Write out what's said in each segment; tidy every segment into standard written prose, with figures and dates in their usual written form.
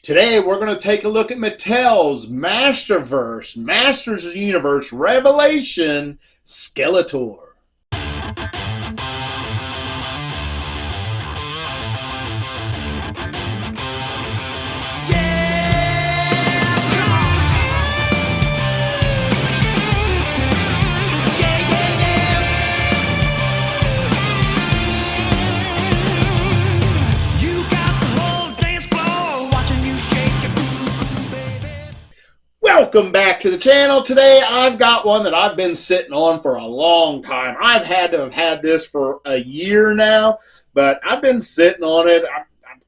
Today we're going to take a look at Mattel's Masterverse Masters of Universe Revelation Skeletor. Welcome back to the channel. Today I've got one that I've been sitting on for a long time. I've had to have had this for a year now, but I've been sitting on it. I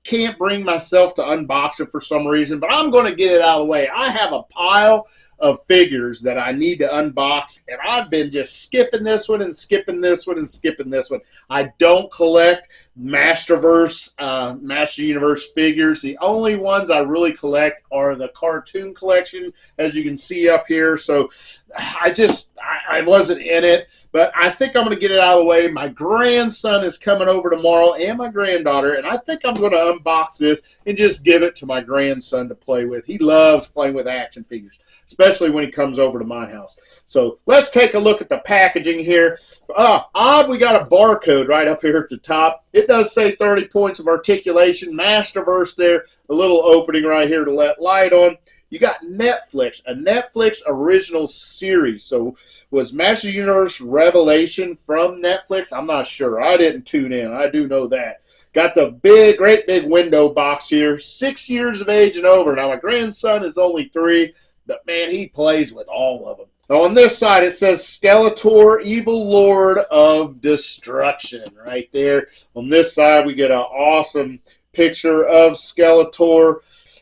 can't bring myself to unbox it for some reason, but I'm going to get it out of the way. I have a pile of figures that I need to unbox, and I've been just skipping this one and skipping this one and skipping this one. I don't collect Masterverse, Master Universe figures. The only ones I really collect are the cartoon collection, as you can see up here. So I wasn't in it, but I think I'm going to get it out of the way. My grandson is coming over tomorrow and my granddaughter, and I think I'm going to unbox this and just give it to my grandson to play with. He loves playing with action figures, especially when he comes over to my house. So let's take a look at the packaging here. Odd, we got a barcode right up here at the top. It does say 30 points of articulation. Masterverse there, a little opening right here to let light on. You got Netflix, a Netflix original series. So was Master Universe Revelation from Netflix? I'm not sure. I didn't tune in. I do know that. Got the great big window box here. 6 years of age and over. Now, my grandson is only 3, but, man, he plays with all of them. On this side, it says Skeletor, Evil Lord of Destruction, right there. On this side, we get an awesome picture of Skeletor.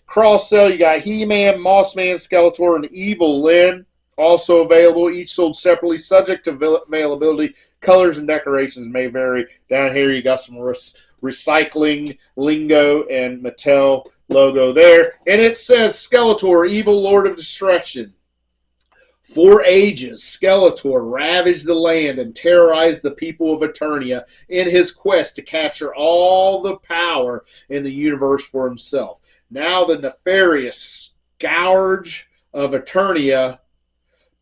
Cross-sell, you got He-Man, Mossman, Skeletor, and Evil Lyn. Also available, each sold separately, subject to availability. Colors and decorations may vary. Down here, you got some recycling lingo and Mattel logo there. And it says Skeletor, Evil Lord of Destruction. For ages, Skeletor ravaged the land and terrorized the people of Eternia in his quest to capture all the power in the universe for himself. Now the nefarious scourge of Eternia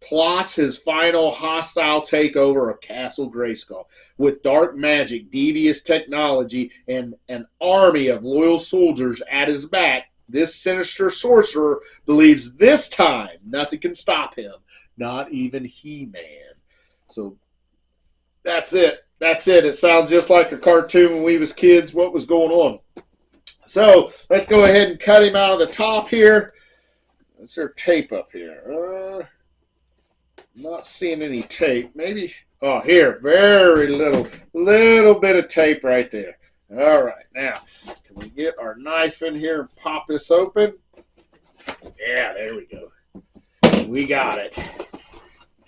plots his final hostile takeover of Castle Grayskull. With dark magic, devious technology, and an army of loyal soldiers at his back, this sinister sorcerer believes this time nothing can stop him. Not even He-Man. So that's it. That's it. It sounds just like a cartoon when we was kids. What was going on? So let's go ahead and cut him out of the top here. Is there tape up here? Not seeing any tape. Maybe. Oh, here. Very little bit of tape right there. All right. Now, can we get our knife in here and pop this open? Yeah, there we go. We got it.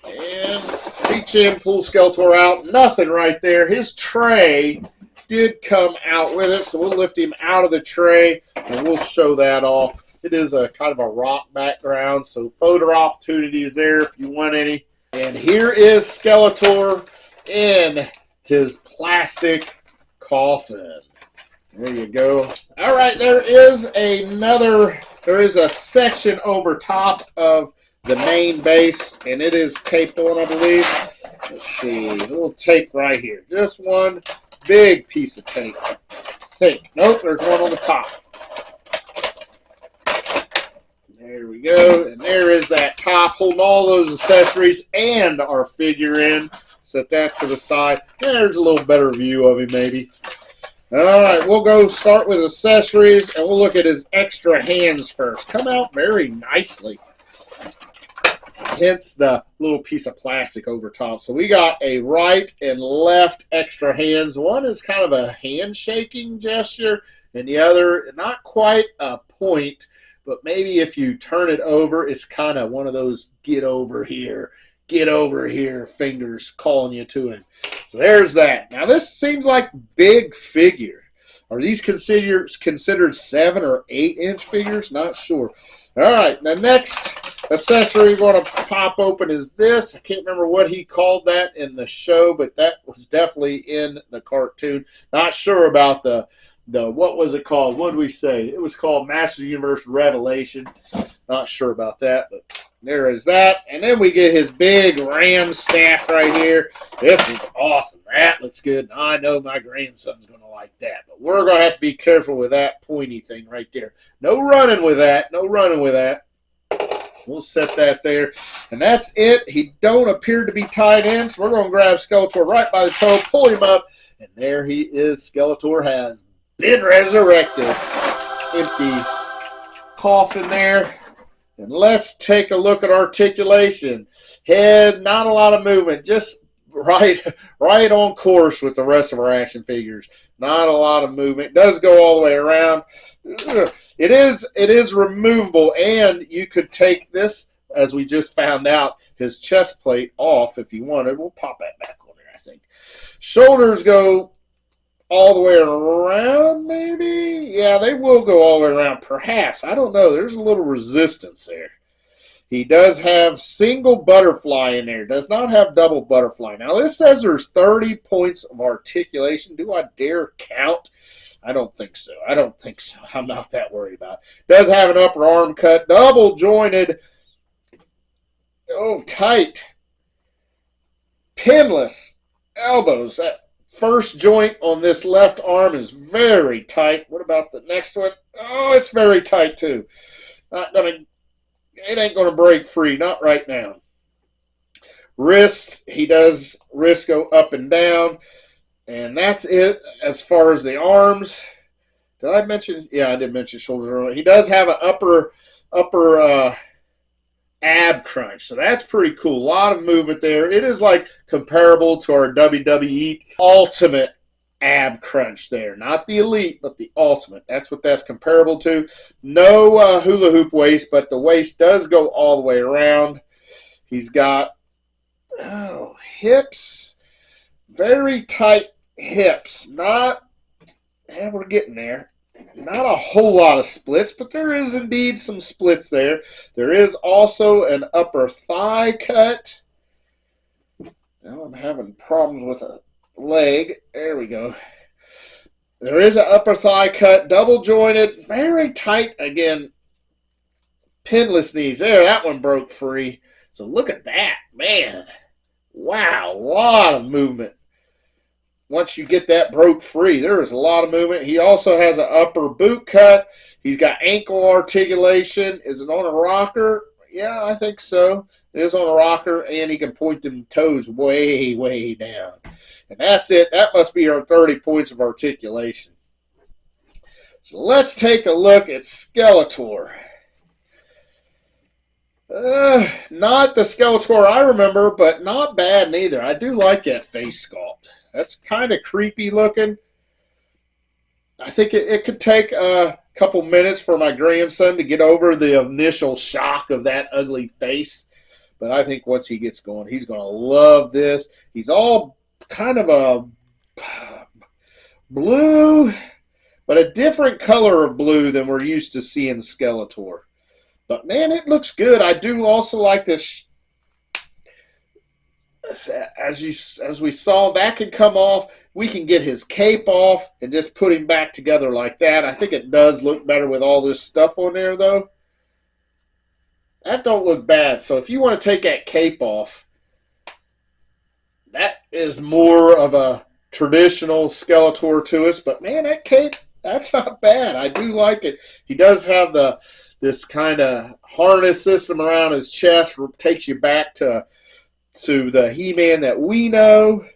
And reach in, pull Skeletor out. Nothing right there. His tray did come out with it, so we'll lift him out of the tray and we'll show that off. It is a kind of a rock background, so photo opportunities there if you want any. And here is Skeletor in his plastic coffin. There you go. All right, there is a section over top of the main base, and it is taped on, I believe. Let's see, a little tape right here. Just one big piece of tape. Nope, there's one on the top. There we go, and there is that top holding all those accessories and our figure in. Set that to the side. There's a little better view of him, maybe. All right, we'll go start with accessories, and we'll look at his extra hands first. Come out very nicely. Hence the little piece of plastic over top. So we got a right and left extra hands. One is kind of a handshaking gesture, and the other, not quite a point, but maybe if you turn it over, it's kind of one of those get over here fingers calling you to him. So there's that. Now this seems like big figure. Are these considered 7 or 8 inch figures? Not sure. All right, the next accessory we're going to pop open is this. I can't remember what he called that in the show, but that was definitely in the cartoon. Not sure about the what was it called? What did we say? It was called Masters Universe Revelation. Not sure about that, but there is that. And then we get his big ram staff right here. This is awesome. That looks good. I know my grandson's going to like that. But we're going to have to be careful with that pointy thing right there. No running with that. No running with that. We'll set that there. And that's it. He don't appear to be tied in, so we're going to grab Skeletor right by the toe, pull him up, and there he is. Skeletor has been resurrected. Empty coffin there. And let's take a look at articulation. Head, not a lot of movement, just right on course with the rest of our action figures. Not a lot of movement. It does go all the way around. It is removable, and you could take this, as we just found out, his chest plate off if you wanted. We'll pop that back on there, I think. Shoulders go all the way around, maybe? Yeah, they will go all the way around, perhaps. I don't know. There's a little resistance there. He does have single butterfly in there. Does not have double butterfly. Now, this says there's 30 points of articulation. Do I dare count? I don't think so. I don't think so. I'm not that worried about it. Does have an upper arm cut. Double jointed. Oh, tight. Pinless elbows. That first joint on this left arm is very tight. What about the next one? Oh, it's very tight too. It ain't going to break free. Not right now. Wrist, he does wrist go up and down. And that's it as far as the arms. Did I mention? Yeah, I did mention shoulders. He does have an upper ab crunch. So that's pretty cool. A lot of movement there. It is like comparable to our WWE Ultimate ab crunch there. Not the Elite, but the Ultimate. That's what that's comparable to. No hula hoop waist, but the waist does go all the way around. He's got hips. Very tight hips. We're getting there. Not a whole lot of splits, but there is indeed some splits there. There is also an upper thigh cut. Now I'm having problems with a leg. There we go. There is an upper thigh cut, double jointed, very tight. Again, pinless knees. There, that one broke free. So look at that, man. Wow, a lot of movement. Once you get that broke free, there is a lot of movement. He also has an upper boot cut. He's got ankle articulation. Is it on a rocker? Yeah, I think so. It is on a rocker, and he can point them toes way, way down. And that's it. That must be our 30 points of articulation. So let's take a look at Skeletor. Not the Skeletor I remember, but not bad neither. I do like that face sculpt. That's kind of creepy looking. I think it could take a couple minutes for my grandson to get over the initial shock of that ugly face. But I think once he gets going, he's going to love this. He's all kind of a blue, but a different color of blue than we're used to seeing Skeletor. But, man, it looks good. I do also like this. As we saw, that can come off. We can get his cape off and just put him back together like that. I think it does look better with all this stuff on there, though. That don't look bad. So if you want to take that cape off, that is more of a traditional Skeletor to us. But, man, that cape, that's not bad. I do like it. He does have this kind of harness system around his chest. Takes you back to the He-Man that we know.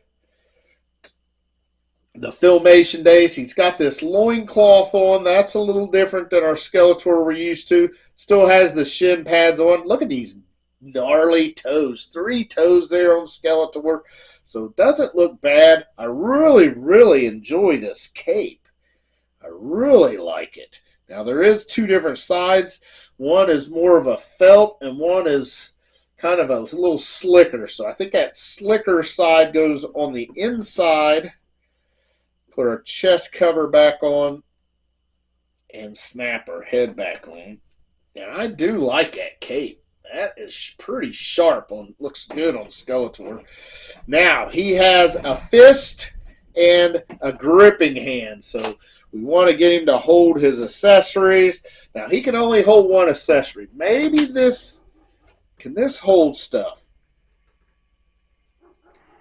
The Filmation days. He's got this loincloth on. That's a little different than our Skeletor we're used to. Still has the shin pads on. Look at these gnarly toes. 3 toes there on Skeletor. So it doesn't look bad. I really, really enjoy this cape. I really like it. Now there is 2 different sides. One is more of a felt and one is kind of a little slicker. So I think that slicker side goes on the inside. Put our chest cover back on and snap our head back on. And I do like that cape. That is pretty sharp. Looks good on Skeletor. Now, he has a fist and a gripping hand. So we want to get him to hold his accessories. Now, he can only hold one accessory. Maybe can this hold stuff?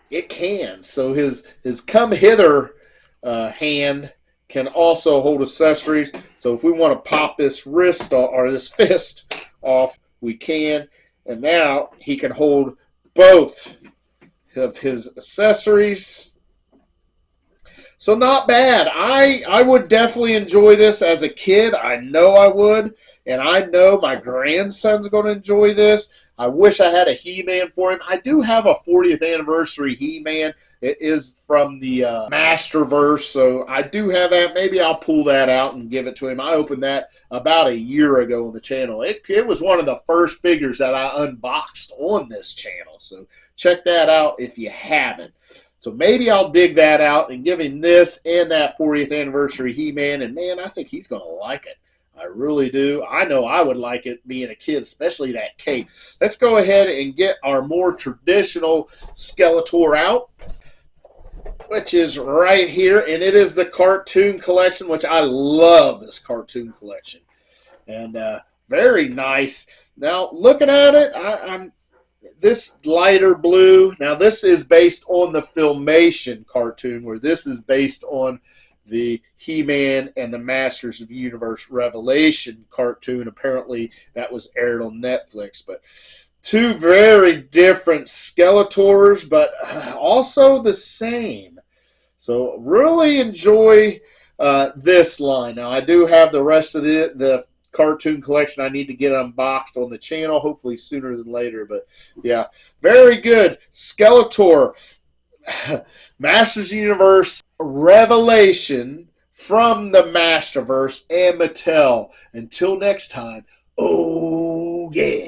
It can. So his come hither hand can also hold accessories. So if we want to pop this wrist or this fist off, we can. And now he can hold both of his accessories. So not bad. I would definitely enjoy this as a kid. I know I would. And I know my grandson's going to enjoy this. I wish I had a He-Man for him. I do have a 40th anniversary He-Man. It is from the Masterverse, so I do have that. Maybe I'll pull that out and give it to him. I opened that about a year ago on the channel. It was one of the first figures that I unboxed on this channel, so check that out if you haven't. So maybe I'll dig that out and give him this and that 40th anniversary He-Man, and man, I think he's going to like it. I really do. I know I would like it being a kid, especially that cape. Let's go ahead and get our more traditional Skeletor out, which is right here, and it is the cartoon collection, which I love this cartoon collection. And very nice. Now, looking at it, I'm this lighter blue. Now, this is based on the Filmation cartoon, where this is based on the He-Man and the Masters of Universe Revelation cartoon. Apparently, that was aired on Netflix. But two very different Skeletors, but also the same. So really enjoy this line. Now, I do have the rest of the cartoon collection I need to get unboxed on the channel, hopefully sooner than later. But yeah, very good. Skeletor, Masters Universe Revelation from the Masterverse and Mattel. Until next time, oh yeah.